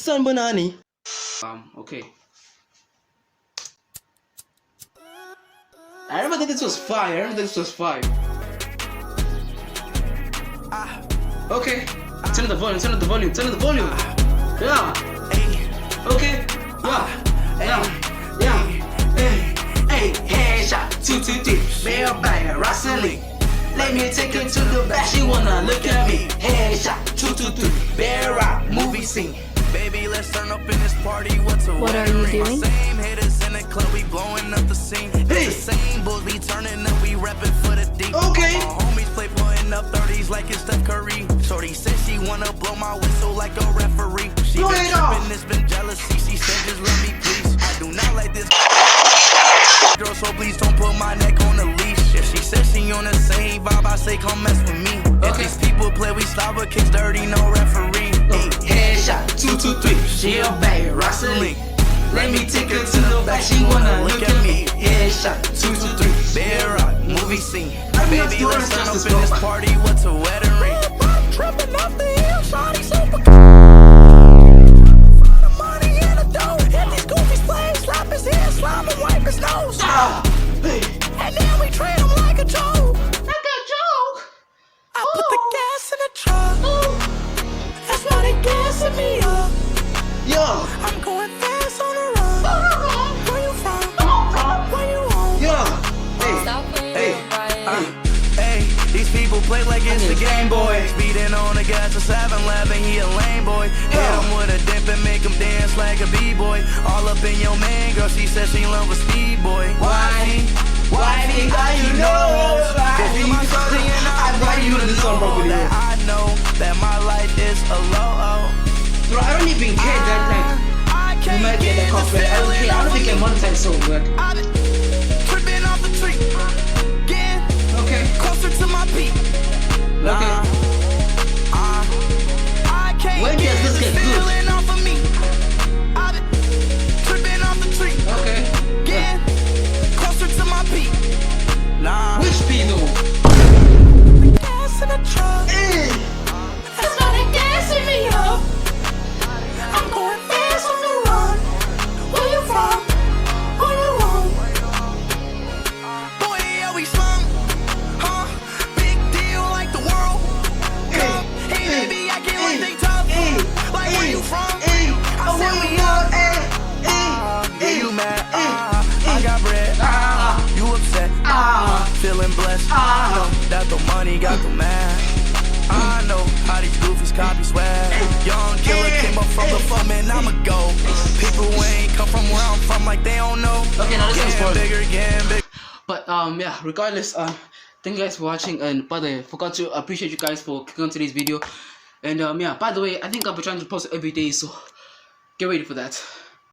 San Bonani. Okay. I remember this was fire. Okay. Turn up the volume. Yeah. Okay. Yeah. Hey, headshot, 223, mail banger, Rosalind. Let me take her to the back, she wanna look at me. Headshot, 223, bear rock, movie scene. Baby, let's turn up in this party. What are you doing? Same haters in the club, we blowing up the scene. Hey. The same bulls, we turning up, we repping for the deep. Okay. My homies play putting up 30s like it's Steph Curry. Shorty said she wanna blow my whistle like a referee. She Blow been it off. tripping, it's been jealousy. She said just let me please. I do not like this girl, so please don't put my neck on the leash. If she says she on the same vibe, I say come mess with me. If these people play, we stop with kicks dirty, no referee. Hey, headshot, 223, she a bad Rosalind. Let me take her to the back, she wanna look at me. Headshot, 223, bear rock, movie scene. Baby, let's turn up in this party, what's a wedding ring? Tripping off the hill, shawty super. Money in the dough, hit these goofies play, slap his head, slime and wipe his nose. And then we treat him like a joke. I put the gas in the truck. That's why they gassing me up. Yo. I'm going fast on the run. Where you from? Where you on? Yo. Stop playing Hey. Hey, these people play like it's the Game Boy. Speeding on the gas of 7-Eleven, he a lame boy. Hit him with a dip and make him dance like a B-boy. All up in your man, girl, she said she love a speed boy. Why? How you know? I brought you to this song properly. That I know that my life is a low. Bro, I don't even care that like you might get that copyright. I don't care. I don't think I monetize so good. I've been tripping off the tree. Getting Okay. closer to my peak. Okay. I can't When get does this the get good? feeling off of me. I've been tripping off the tree. Okay. Getting closer to my peak. Which Pino? Gas in the truck. That's why they gassing me up. I'm going fast on the run. Where you from? Where you on? Boy, yeah, we slum. Huh? Big deal like the world. Come. Hey, baby, I get like they tough. Like where you from? I said we up. Yeah, you mad? I got bread. You upset? Feeling blessed. Know that the money got the man. I know how these goofies copy swag. Young killer came up from the fun, man, I'ma go. People who ain't come from where I'm from, like they don't know. Okay, now this one's Getting fun. bigger, getting bigger. But yeah, regardless, thank you guys for watching, and by the way, forgot to appreciate you guys for clicking on today's video. And yeah, by the way, I think I'll be trying to post every day, so get ready for that.